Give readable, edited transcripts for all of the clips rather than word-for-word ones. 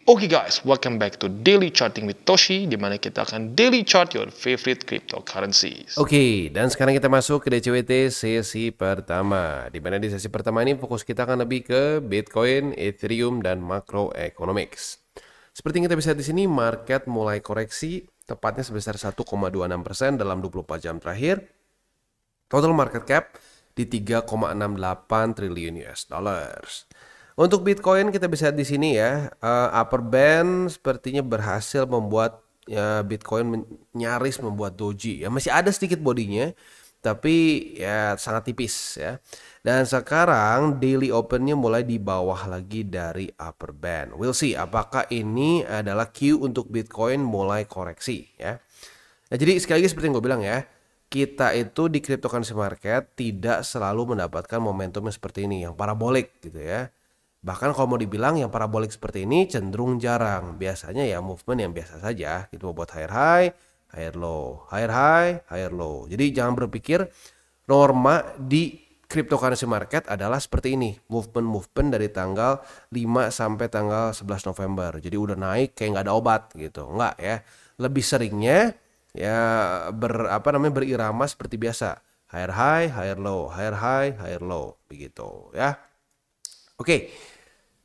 Oke guys, welcome back to Daily Charting with Toshi, di mana kita akan daily chart your favorite cryptocurrencies. Oke, dan sekarang kita masuk ke DCWT sesi pertama. Di mana di sesi pertama ini fokus kita akan lebih ke Bitcoin, Ethereum, dan macroeconomics. Seperti yang kita bisa lihat di sini, market mulai koreksi, tepatnya sebesar 1,26% dalam 24 jam terakhir. Total market cap di 3,68 triliun US dollars. Untuk Bitcoin kita bisa lihat di sini ya, upper band sepertinya berhasil membuat ya, Bitcoin nyaris membuat doji ya, masih ada sedikit bodinya tapi ya sangat tipis ya. Dan sekarang daily opennya mulai di bawah lagi dari upper band. We'll see apakah ini adalah cue untuk Bitcoin mulai koreksi ya. Nah, jadi sekali lagi seperti yang gue bilang ya, kita itu di cryptocurrency market tidak selalu mendapatkan momentumnya seperti ini yang parabolik gitu ya. Bahkan kalau mau dibilang yang parabolik seperti ini cenderung jarang. Biasanya ya movement yang biasa saja gitu, buat higher high, higher low, higher high, higher low. Jadi jangan berpikir norma di cryptocurrency market adalah seperti ini. Movement dari tanggal 5 sampai tanggal 11 November. Jadi udah naik kayak nggak ada obat gitu. Enggak ya. Lebih seringnya ya berirama seperti biasa. Higher high, higher low, higher high, higher low begitu ya. Oke,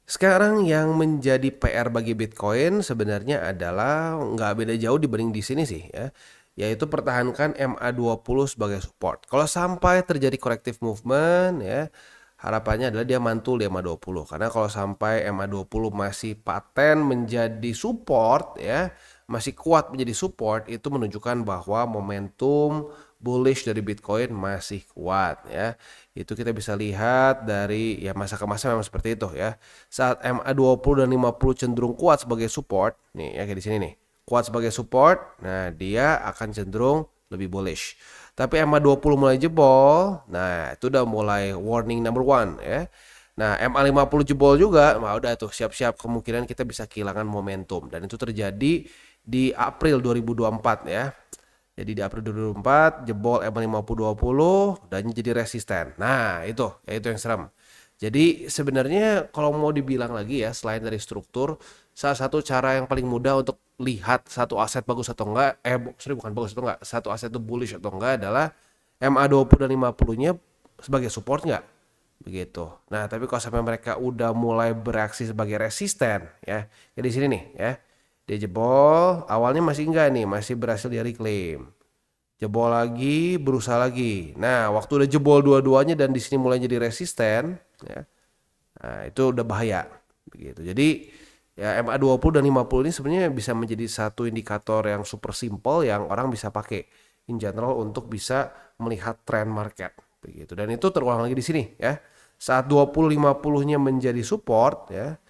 sekarang yang menjadi PR bagi Bitcoin sebenarnya adalah nggak beda jauh dibanding di sini sih ya, yaitu pertahankan MA20 sebagai support. Kalau sampai terjadi corrective movement ya, harapannya adalah dia mantul di MA20. Karena kalau sampai MA20 masih paten menjadi support ya, masih kuat menjadi support, itu menunjukkan bahwa momentum bullish dari Bitcoin masih kuat ya. Itu kita bisa lihat dari ya masa ke masa memang seperti itu ya. Saat MA20 dan 50 cenderung kuat sebagai support, nih ya kayak di sini nih. Kuat sebagai support, nah dia akan cenderung lebih bullish. Tapi MA20 mulai jebol, nah itu udah mulai warning number one ya. Nah MA50 jebol juga, nah udah tuh siap-siap kemungkinan kita bisa kehilangan momentum. Dan itu terjadi di April 2024 ya. Jadi di April 2024 jebol MA50-20 dan jadi resisten. Nah itu yang serem. Jadi sebenarnya kalau mau dibilang lagi ya, selain dari struktur, salah satu cara yang paling mudah untuk lihat satu aset bagus atau enggak, bukan bagus atau enggak, satu aset itu bullish atau enggak adalah MA20 dan 50-nya sebagai support enggak? Begitu. Nah tapi kalau sampai mereka udah mulai bereaksi sebagai resisten ya, di sini nih ya. Dia jebol, awalnya masih enggak nih, masih berhasil dia reclaim. Jebol lagi, berusaha lagi. Nah, waktu udah jebol dua-duanya dan di sini mulai jadi resisten, ya. Nah, itu udah bahaya. Begitu. Jadi, ya MA20 dan 50 ini sebenarnya bisa menjadi satu indikator yang super simple yang orang bisa pakai in general untuk bisa melihat trend market. Begitu. Dan itu terulang lagi di sini, ya. Saat 20-50-nya menjadi support, ya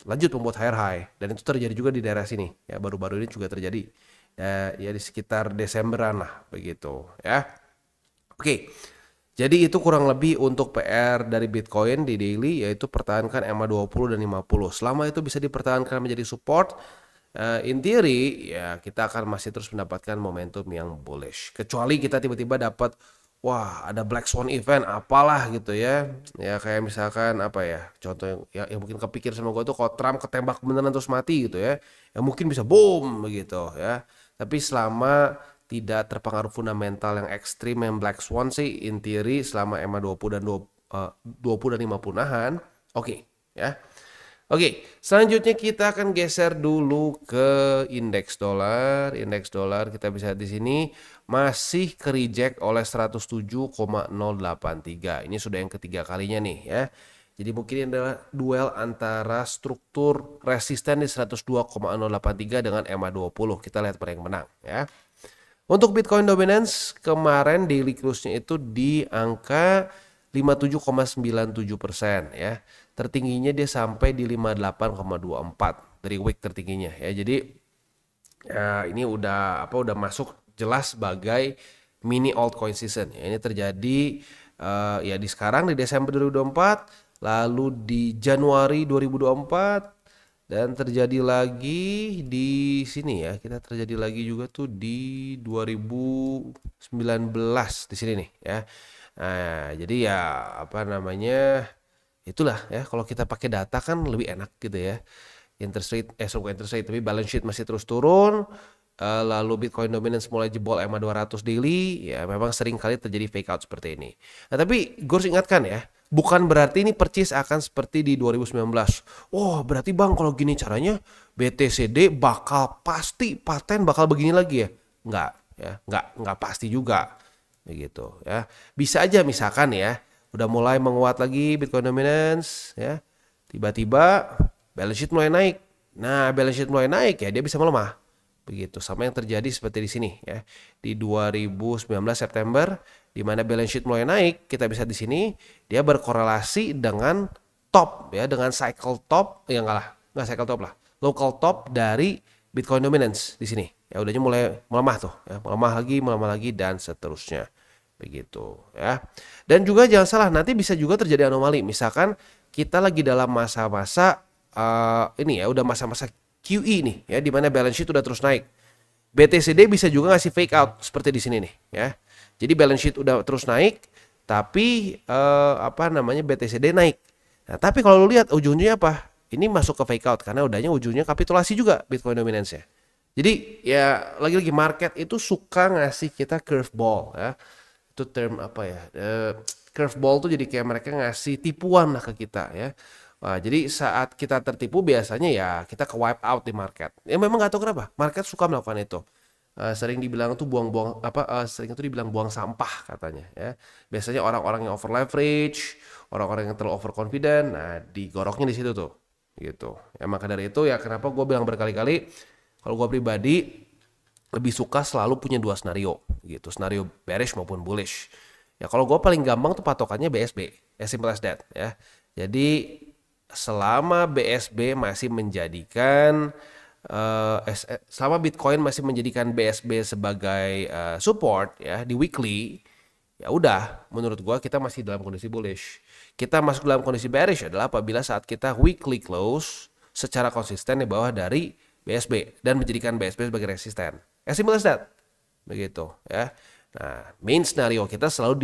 lanjut membuat higher high, dan itu terjadi juga di daerah sini ya, baru-baru ini juga terjadi ya di sekitar Desemberan lah begitu ya. Oke, jadi itu kurang lebih untuk PR dari Bitcoin di daily, yaitu pertahankan MA20 dan 50. Selama itu bisa dipertahankan menjadi support, in theory ya kita akan masih terus mendapatkan momentum yang bullish, kecuali kita tiba-tiba dapat wah ada black swan event apalah gitu ya. Ya kayak misalkan apa ya, contoh yang mungkin kepikir sama gue tuh kalau Trump ketembak beneran terus mati gitu ya. Yang mungkin bisa boom begitu ya. Tapi selama tidak terpengaruh fundamental yang ekstrim yang black swan sih in theory selama MA20 dan 20 dan 50 nahan oke ya. Oke, selanjutnya kita akan geser dulu ke indeks dolar. Indeks dolar kita bisa lihat di sini masih ke reject oleh 107,083. Ini sudah yang ketiga kalinya nih ya. Jadi mungkin ini adalah duel antara struktur resisten di 102,083 dengan MA20. Kita lihat mana yang menang ya. Untuk Bitcoin dominance kemarin daily close-nya itu di angka 57,97% ya. Tertingginya dia sampai di 58,24 dari week tertingginya ya. Jadi ya ini udah masuk jelas sebagai mini altcoin season ya. Ini terjadi ya di sekarang di Desember 2024, lalu di Januari 2024 dan terjadi lagi di sini ya. Kita terjadi lagi juga tuh di 2019 di sini nih ya. Nah, jadi ya itulah ya, kalau kita pakai data kan lebih enak gitu ya. bukan interest rate, tapi balance sheet masih terus turun, lalu Bitcoin dominance mulai jebol EMA 200 daily, ya memang sering kali terjadi fake out seperti ini. Nah tapi gue harus ingatkan ya, bukan berarti ini percis akan seperti di 2019. Oh berarti bang kalau gini caranya BTCD bakal pasti paten bakal begini lagi ya? Enggak pasti juga. Begitu ya. Bisa aja misalkan ya, udah mulai menguat lagi Bitcoin dominance ya. Tiba-tiba balance sheet mulai naik. Nah, balance sheet mulai naik ya dia bisa melemah. Begitu, sama yang terjadi seperti di sini ya. Di 2019 September di mana balance sheet mulai naik, kita bisa di sini dia berkorelasi dengan top ya, dengan cycle top, enggak cycle top lah. Local top dari Bitcoin dominance di sini. Ya udahnya mulai melemah tuh ya, melemah lagi dan seterusnya. Begitu ya. Dan juga jangan salah, nanti bisa juga terjadi anomali. Misalkan kita lagi dalam masa-masa ini ya, udah masa-masa QE nih ya, di mana balance sheet udah terus naik. BTCD bisa juga ngasih fake out seperti di sini nih ya. Jadi balance sheet udah terus naik, tapi BTCD naik. Nah, tapi kalau lu lihat ujungnya apa? Ini masuk ke fake out karena udahnya ujungnya kapitulasi juga Bitcoin dominance-nya. Jadi ya lagi-lagi market itu suka ngasih kita curveball ya. Itu term apa ya? Curveball tuh jadi kayak mereka ngasih tipuan lah ke kita ya. Nah, jadi saat kita tertipu biasanya ya kita ke wipe out di market. Ya memang nggak tahu kenapa market suka melakukan itu. Sering dibilang tuh sering itu dibilang buang sampah katanya ya. Biasanya orang-orang yang over leverage, orang-orang yang terlalu over confident, nah digoroknya di situ tuh. Gitu. Ya maka dari itu ya kenapa gue bilang berkali-kali kalau gue pribadi lebih suka selalu punya dua senario gitu, senario bearish maupun bullish. Ya kalau gue paling gampang tuh patokannya BSB, as simple as that ya. Jadi selama BSB masih menjadikan selama Bitcoin masih menjadikan BSB sebagai support ya di weekly, ya udah menurut gue kita masih dalam kondisi bullish. Kita masuk dalam kondisi bearish adalah apabila saat kita weekly close secara konsisten di bawah dari BSB dan menjadikan BSB sebagai resisten. As simple as that. Begitu ya. Nah, main scenario kita selalu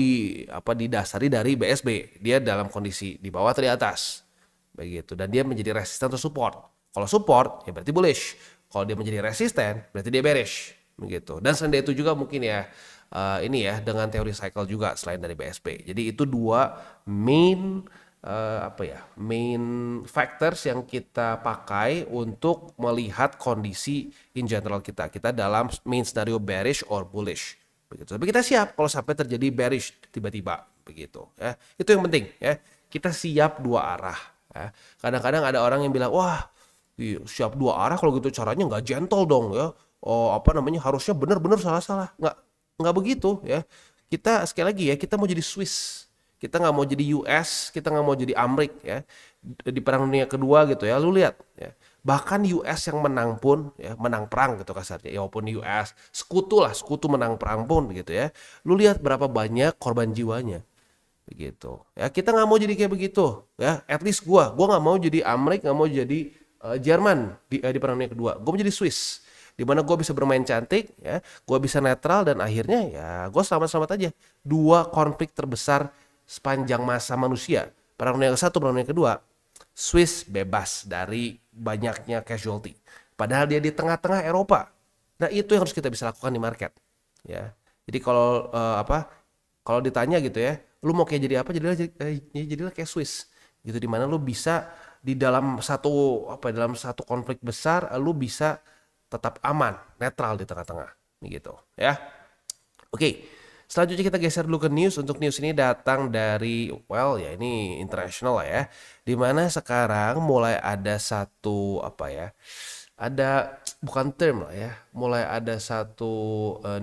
didasari dari BSB. Dia dalam kondisi di bawah atau di atas. Begitu. Dan dia menjadi resisten atau support. Kalau support ya berarti bullish. Kalau dia menjadi resisten berarti dia bearish. Begitu. Dan selain itu juga mungkin ya ini ya dengan teori cycle juga selain dari BSB. Jadi itu dua main main factors yang kita pakai untuk melihat kondisi in general kita dalam main scenario bearish or bullish begitu. Tapi kita siap kalau sampai terjadi bearish tiba-tiba begitu ya. Itu yang penting ya. Kita siap dua arah ya. Kadang-kadang ada orang yang bilang wah siap dua arah kalau gitu caranya nggak gentle dong ya. Harusnya benar-benar salah-salah. Nggak begitu ya. Kita sekali lagi ya, kita mau jadi Swiss. Kita nggak mau jadi US, kita nggak mau jadi Amerika ya. Di Perang Dunia Kedua gitu ya, lu lihat ya. Bahkan US yang menang pun ya, menang perang gitu kasarnya. Ya walaupun US sekutu menang perang pun begitu ya. Lu lihat berapa banyak korban jiwanya. Begitu. Ya, kita nggak mau jadi kayak begitu ya. At least gua nggak mau jadi Amerika, nggak mau jadi Jerman di Perang Dunia Kedua. Gua mau jadi Swiss. Di mana gue bisa bermain cantik ya, gue bisa netral dan akhirnya ya gue selamat-selamat aja. Dua konflik terbesar sepanjang masa manusia, Perang Dunia ke-1, Perang Dunia ke-2, Swiss bebas dari banyaknya casualty. Padahal dia di tengah-tengah Eropa. Nah itu yang harus kita bisa lakukan di market. Ya, jadi kalau ditanya gitu ya, lu mau kayak jadi apa? Jadilah kayak Swiss. Gitu di mana lu bisa di dalam satu konflik besar, lu bisa tetap aman, netral di tengah-tengah, gitu ya. Oke, selanjutnya kita geser dulu ke news. Untuk news ini datang dari, ini international lah ya. Dimana sekarang mulai ada satu mulai ada satu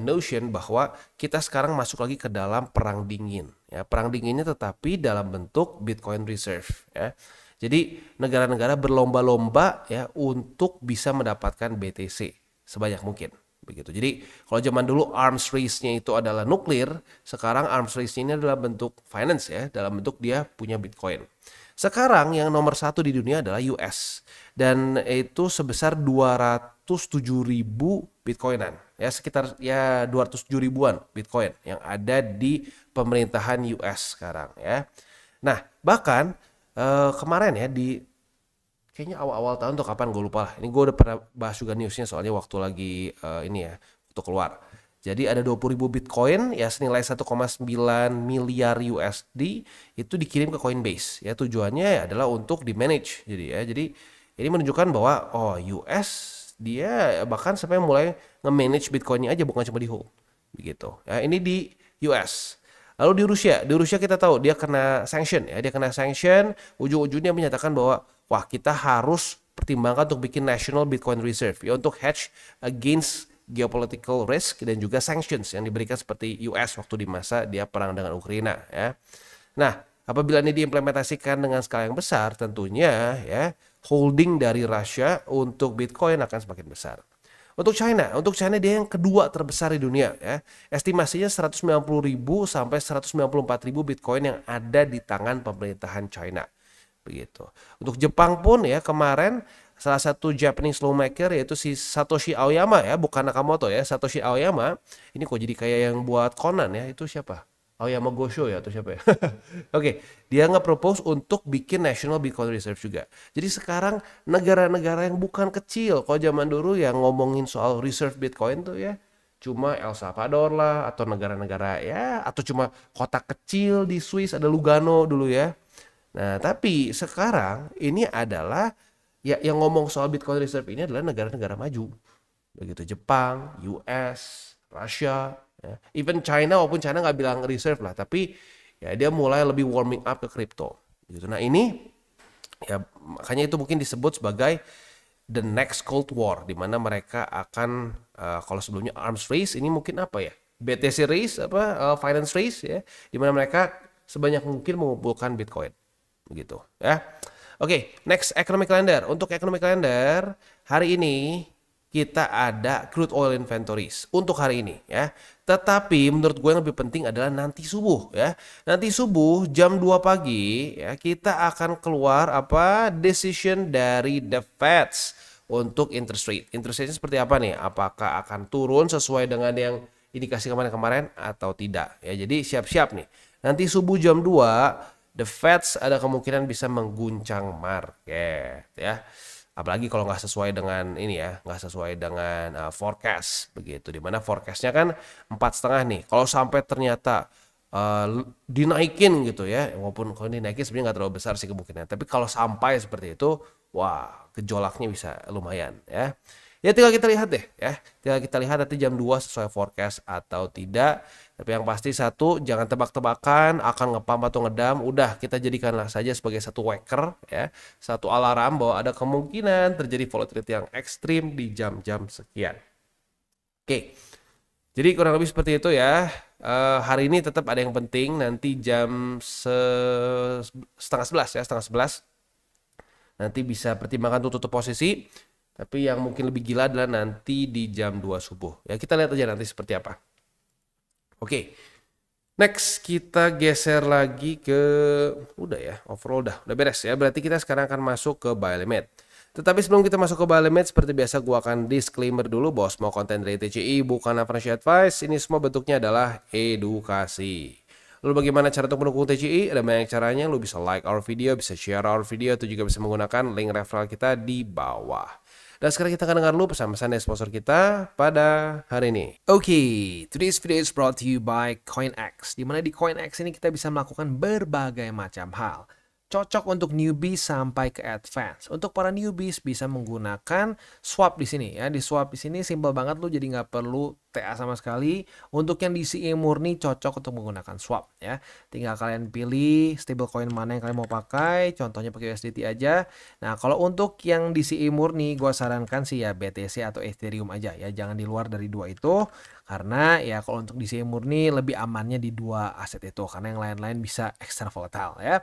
notion bahwa kita sekarang masuk lagi ke dalam perang dingin. Ya, perang dinginnya tetapi dalam bentuk Bitcoin Reserve. Ya. Jadi negara-negara berlomba-lomba ya untuk bisa mendapatkan BTC sebanyak mungkin begitu. Jadi kalau zaman dulu arms race-nya itu adalah nuklir, sekarang arms race-nya ini adalah bentuk finance ya, dalam bentuk dia punya Bitcoin. Sekarang yang nomor satu di dunia adalah US dan itu sebesar 207.000 Bitcoinan ya, sekitar ya 207 ribuan Bitcoin yang ada di pemerintahan US sekarang ya. Nah bahkan kemarin ya di kayaknya awal-awal tahun atau kapan gue lupa lah. Ini gue udah pernah bahas juga newsnya soalnya waktu lagi ini ya, waktu keluar. Jadi ada 20.000 Bitcoin ya senilai 1,9 miliar USD itu dikirim ke Coinbase. Ya tujuannya adalah untuk di-manage. Jadi ini menunjukkan bahwa US dia bahkan sampai mulai nge-manage Bitcoinnya aja bukan cuma di hold. Begitu. Ya ini di US. Lalu di Rusia kita tahu dia kena sanction ya, dia kena sanction, ujung-ujungnya menyatakan bahwa wah kita harus pertimbangkan untuk bikin National Bitcoin Reserve ya untuk hedge against geopolitical risk dan juga sanctions yang diberikan seperti US waktu di masa dia perang dengan Ukraina ya. Nah, apabila ini diimplementasikan dengan skala yang besar tentunya ya holding dari Russia untuk Bitcoin akan semakin besar. Untuk China dia yang kedua terbesar di dunia ya. Estimasinya 190.000 sampai 194.000 Bitcoin yang ada di tangan pemerintahan China. Begitu. Untuk Jepang pun ya kemarin salah satu Japanese lawmaker yaitu si Satoshi Aoyama ya, bukan Nakamoto ya, Satoshi Aoyama. Ini kok jadi kayak yang buat Conan ya, itu siapa? Aoyama Gosho ya atau siapa ya? Oke, dia nge-propose untuk bikin National Bitcoin Reserve juga. Jadi sekarang negara-negara yang bukan kecil, kalau zaman dulu yang ngomongin soal reserve Bitcoin tuh ya, cuma El Salvador lah atau negara-negara ya, atau cuma kota kecil di Swiss ada Lugano dulu ya. Nah, tapi sekarang ini adalah ya yang ngomong soal Bitcoin Reserve ini adalah negara-negara maju. Begitu Jepang, US, Russia, ya. Even China walaupun China nggak bilang reserve lah, tapi ya dia mulai lebih warming up ke kripto. Gitu. Nah ini ya makanya itu mungkin disebut sebagai the next Cold War, di mana mereka akan kalau sebelumnya arms race, ini mungkin apa ya? BTC race apa finance race ya, di mana mereka sebanyak mungkin mengumpulkan Bitcoin. Begitu ya. Oke, next economic calendar. Untuk economic calendar hari ini kita ada crude oil inventories untuk hari ini ya. Tetapi menurut gue yang lebih penting adalah nanti subuh ya. Nanti subuh jam 2 pagi ya kita akan keluar decision dari the Fed untuk interest rate. Interest rate seperti apa nih? Apakah akan turun sesuai dengan yang indikasi kemarin-kemarin atau tidak ya. Jadi siap-siap nih. Nanti subuh jam 2 the Fed ada kemungkinan bisa mengguncang market ya. Apalagi kalau nggak sesuai dengan ini ya, nggak sesuai dengan forecast begitu. Dimana forecastnya kan 4,5 nih. Kalau sampai ternyata dinaikin gitu ya, walaupun kalau dinaikin sebenarnya nggak terlalu besar sih kemungkinan. Tapi kalau sampai seperti itu, wah gejolaknya bisa lumayan ya. Ya tinggal kita lihat deh ya. Tinggal kita lihat nanti jam 2 sesuai forecast atau tidak. Tapi yang pasti satu, jangan tebak-tebakan akan ngepump atau ngedam. Udah kita jadikanlah saja sebagai satu waker ya. Satu alarm bahwa ada kemungkinan terjadi volatility yang ekstrim di jam-jam sekian. Oke. Jadi kurang lebih seperti itu ya. Hari ini tetap ada yang penting. Nanti jam setengah 11 ya. Setengah 11. Nanti bisa pertimbangkan untuk tutup posisi. Tapi yang mungkin lebih gila adalah nanti di jam 2 subuh. Ya kita lihat aja nanti seperti apa. Oke. Next kita geser lagi ke udah ya, overall udah beres ya. Berarti kita sekarang akan masuk ke buy limit. Tetapi sebelum kita masuk ke buy limit, seperti biasa gua akan disclaimer dulu bahwa semua konten dari TCI bukan financial advice. Ini semua bentuknya adalah edukasi. Lalu bagaimana cara untuk mendukung TCI? Ada banyak caranya. Lu bisa like our video, bisa share our video, atau juga bisa menggunakan link referral kita di bawah. Dan sekarang kita akan dengar dulu pesan-pesan dari sponsor kita pada hari ini. Oke, today's video is brought to you by CoinX. Dimana di CoinX ini kita bisa melakukan berbagai macam hal. Cocok untuk newbies sampai ke advance. Untuk para newbies bisa menggunakan swap di sini ya. Di swap di sini simple banget, lu jadi nggak perlu TA sama sekali. Untuk yang DCA murni cocok untuk menggunakan swap ya. Tinggal kalian pilih stablecoin mana yang kalian mau pakai. Contohnya pakai USDT aja. Nah kalau untuk yang DCA murni, gue sarankan sih ya BTC atau Ethereum aja ya. Jangan di luar dari dua itu. Karena ya kalau untuk DCA murni lebih amannya di dua aset itu. Karena yang lain-lain bisa extra volatile ya.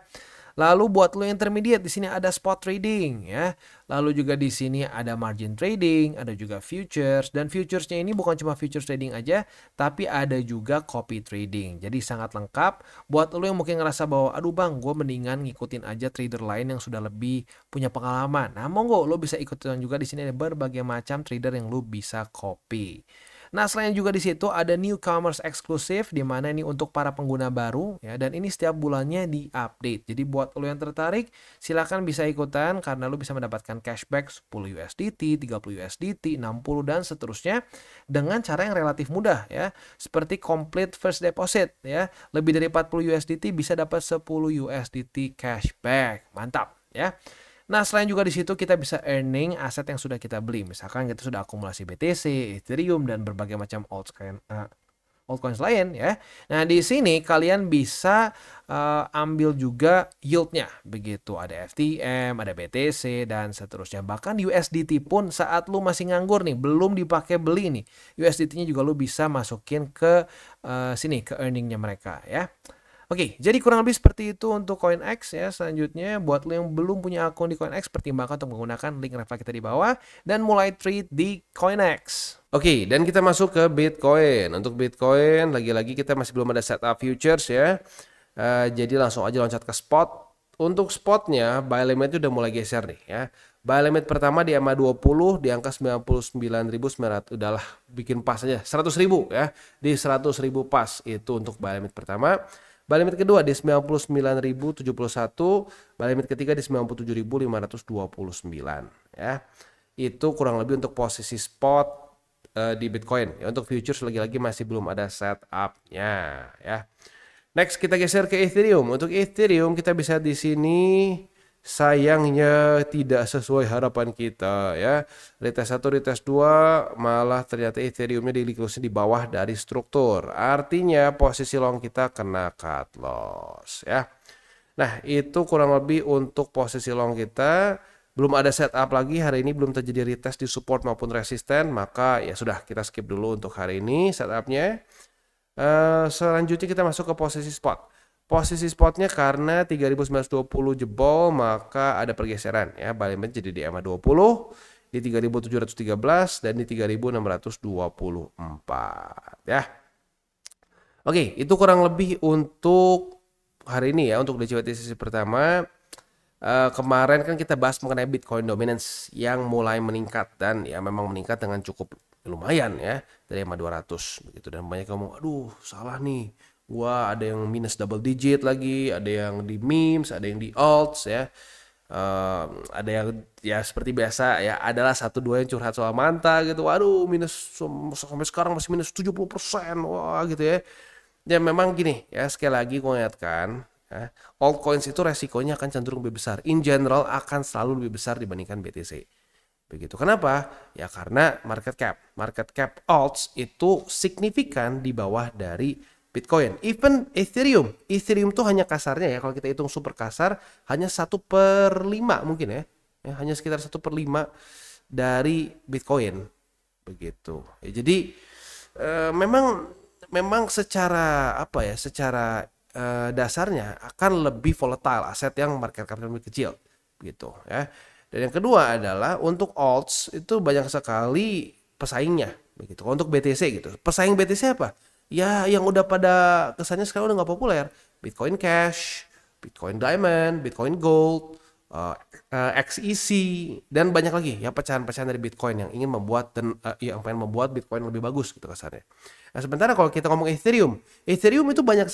Lalu buat lo intermediate di sini ada spot trading ya. Lalu juga di sini ada margin trading, ada juga futures, dan futuresnya ini bukan cuma futures trading aja, tapi ada juga copy trading. Jadi sangat lengkap buat lo yang mungkin ngerasa bahwa aduh bang, gue mendingan ngikutin aja trader lain yang sudah lebih punya pengalaman. Nah, monggo lo bisa ikutin juga, di sini ada berbagai macam trader yang lo bisa copy. Nah, selain juga di situ ada newcomers eksklusif di mana ini untuk para pengguna baru ya, dan ini setiap bulannya di-update. Jadi buat lo yang tertarik, silakan bisa ikutan karena lo bisa mendapatkan cashback 10 USDT, 30 USDT, 60 dan seterusnya dengan cara yang relatif mudah ya. Seperti complete first deposit ya. Lebih dari 40 USDT bisa dapat 10 USDT cashback. Mantap ya. Nah, selain juga di situ kita bisa earning aset yang sudah kita beli. Misalkan kita sudah akumulasi BTC, Ethereum, dan berbagai macam altcoins lain ya. Nah, di sini kalian bisa ambil juga yieldnya. Begitu, ada FTM, ada BTC, dan seterusnya. Bahkan USDT pun saat lu masih nganggur nih, belum dipakai beli nih, USDT-nya juga lu bisa masukin ke sini, ke earningnya mereka ya. Oke, jadi kurang lebih seperti itu untuk CoinEx ya. Selanjutnya, buat lo yang belum punya akun di CoinEx, pertimbangkan untuk menggunakan link referral kita di bawah dan mulai trade di CoinEx. Oke, dan kita masuk ke Bitcoin. Untuk Bitcoin, lagi-lagi kita masih belum ada setup futures ya. Jadi langsung aja loncat ke spot. Untuk spotnya, buy limit udah mulai geser nih ya. Buy limit pertama di EMA20 di angka 99.900. Udahlah, bikin pas aja. 100.000 ya. Di 100.000 pas itu untuk buy limit pertama. Buy limit kedua di 99.071, buy limit ketiga di 97.529 ya. Itu kurang lebih untuk posisi spot di Bitcoin. Ya, untuk futures lagi-lagi masih belum ada setupnya ya. Next kita geser ke Ethereum. Untuk Ethereum kita bisa di sini sayangnya tidak sesuai harapan kita ya. Retest 1, retest 2 malah ternyata Ethereumnya di liquidity di bawah dari struktur. Artinya posisi long kita kena cut loss ya. Nah, itu kurang lebih untuk posisi long kita. Belum ada setup lagi hari ini, belum terjadi retest di support maupun resisten, maka ya sudah, kita skip dulu untuk hari ini setupnya. Selanjutnya kita masuk ke posisi spot. Posisi spotnya karena 3.920 jebol maka ada pergeseran ya. Buy limit jadi di EMA20 di 3.713 dan di 3.624 ya. Oke, itu kurang lebih untuk hari ini ya, untuk DCWT sesi pertama. Kemarin kan kita bahas mengenai Bitcoin dominance yang mulai meningkat dan ya memang meningkat dengan cukup lumayan ya dari EMA 200 begitu, dan banyak yang ngomong aduh salah nih. Wah, ada yang minus double digit lagi, ada yang di memes, ada yang di alts ya. Ada yang ya seperti biasa ya, adalah 1-2 yang curhat soal Manta gitu. Waduh, minus sampai sekarang masih minus 70%. Wah, gitu ya. Ya memang gini ya, sekali lagi gue ingatkan ya, altcoins itu resikonya akan cenderung lebih besar. In general akan selalu lebih besar dibandingkan BTC. Begitu. Kenapa? Ya karena market cap alts itu signifikan di bawah dari Bitcoin. Even Ethereum tuh hanya kasarnya ya, kalau kita hitung super kasar hanya 1/5 mungkin ya, hanya sekitar 1/5 dari Bitcoin begitu ya. Jadi memang secara apa ya, secara dasarnya akan lebih volatile aset yang market capnya lebih kecil gitu ya. Dan yang kedua adalah untuk alts itu banyak sekali pesaingnya begitu. Untuk BTC gitu, pesaing BTC apa? Ya yang udah pada kesannya sekarang udah nggak populer. Bitcoin Cash, Bitcoin Diamond, Bitcoin Gold, XEC, dan banyak lagi ya pecahan-pecahan dari Bitcoin yang ingin membuat dan yang pengen membuat Bitcoin lebih bagus gitu kasarnya. Nah, sementara kalau kita ngomong Ethereum itu banyak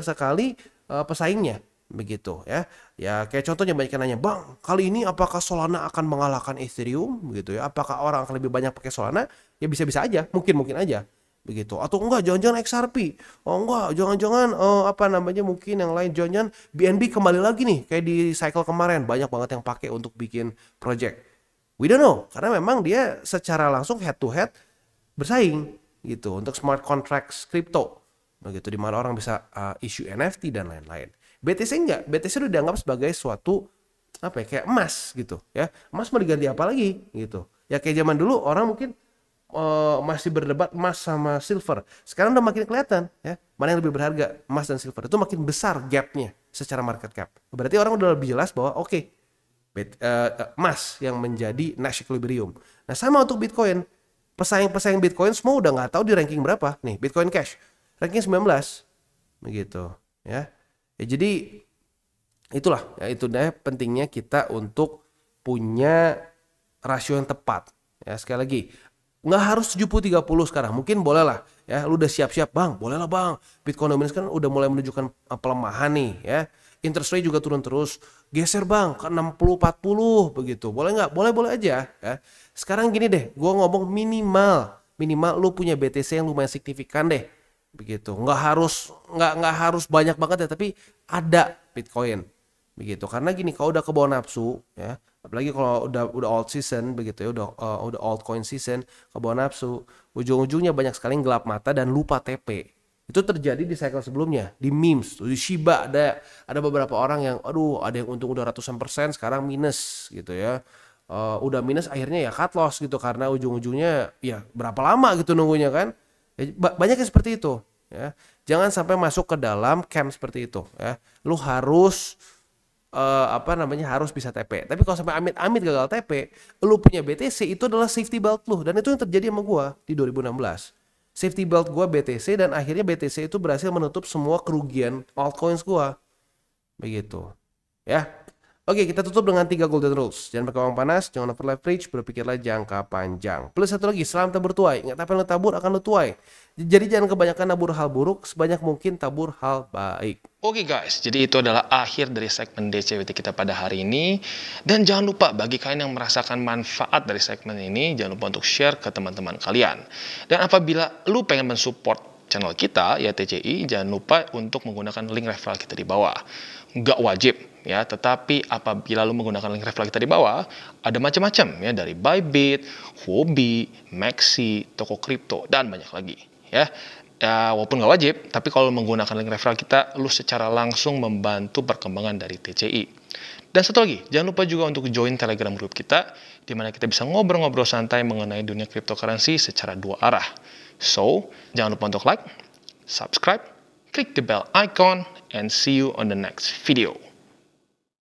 sekali pesaingnya begitu ya. Ya kayak contohnya banyak yang nanya, "Bang, kali ini apakah Solana akan mengalahkan Ethereum?" begitu ya. Apakah orang akan lebih banyak pakai Solana? Ya bisa-bisa aja, mungkin aja. Begitu, atau enggak jangan-jangan XRP, enggak jangan-jangan mungkin yang lain, jangan-jangan BNB kembali lagi nih kayak di cycle kemarin, banyak banget yang pakai untuk bikin project. We don't know, karena memang dia secara langsung head to head bersaing gitu untuk smart contracts crypto begitu, di mana orang bisa issue NFT dan lain-lain. BTC enggak, BTC udah dianggap sebagai suatu apa ya, kayak emas gitu ya. Emas mau diganti apa lagi gitu ya, kayak zaman dulu orang mungkin masih berdebat emas sama silver. Sekarang udah makin kelihatan ya, mana yang lebih berharga, emas dan silver. Itu makin besar gapnya secara market cap. Berarti orang udah lebih jelas bahwa emas yang menjadi next equilibrium. Nah sama untuk Bitcoin, pesaing Bitcoin semua udah nggak tahu di ranking berapa. Nih Bitcoin Cash ranking 19 begitu ya. Jadi itulah ya, itu deh pentingnya kita untuk punya rasio yang tepat ya. Sekali lagi, Nggak harus 70-30 sekarang, mungkin boleh lah ya, lu udah siap-siap bang, boleh lah bang, Bitcoin dominance kan udah mulai menunjukkan pelemahan nih ya, interest rate juga turun terus, geser bang ke 60-40 begitu, boleh nggak? Boleh aja ya. Sekarang gini deh, gue ngomong minimal lu punya BTC yang lumayan signifikan deh begitu, nggak harus banyak banget ya, tapi ada Bitcoin begitu. Karena gini, kalau udah kebawa nafsu ya, apalagi kalau udah old season begitu ya, udah altcoin season, kebawa nafsu, ujung-ujungnya banyak sekali yang gelap mata dan lupa TP. Itu terjadi di cycle sebelumnya, di memes, di Shiba ada beberapa orang yang aduh, ada yang untung udah ratusan persen, sekarang minus gitu ya. Udah minus akhirnya ya cut loss gitu, karena ujung-ujungnya ya berapa lama gitu nunggunya kan. Ya, banyak yang seperti itu ya. Jangan sampai masuk ke dalam camp seperti itu ya. Lu harus harus bisa TP. Tapi kalau sampai amit-amit gagal TP, lu punya BTC, itu adalah safety belt lu, dan itu yang terjadi sama gua di 2016. Safety belt gua BTC, dan akhirnya BTC itu berhasil menutup semua kerugian altcoins gua. Begitu. Ya. Oke, kita tutup dengan 3 golden rules. Jangan pakai uang panas, jangan over leverage, berpikirlah jangka panjang. Plus satu lagi, selamat tabur tuai. Ingat, apa yang lo tabur akan lo tuai. Jadi jangan kebanyakan nabur hal buruk, sebanyak mungkin tabur hal baik. Oke guys, jadi itu adalah akhir dari segmen DCWT kita pada hari ini. Dan jangan lupa, bagi kalian yang merasakan manfaat dari segmen ini, jangan lupa untuk share ke teman-teman kalian. Dan apabila lu pengen mensupport channel kita, ya TCI, jangan lupa untuk menggunakan link referral kita di bawah. Nggak wajib ya, tetapi apabila lu menggunakan link referral kita di bawah, ada macam-macam ya, dari Bybit, Huobi, Maxi, toko kripto, dan banyak lagi ya. Ya, walaupun nggak wajib, tapi kalau menggunakan link referral kita, lu secara langsung membantu perkembangan dari TCI. Dan satu lagi, jangan lupa juga untuk join Telegram group kita, di mana kita bisa ngobrol-ngobrol santai mengenai dunia cryptocurrency secara dua arah. So, jangan lupa untuk like, subscribe, click the bell icon, and see you on the next video.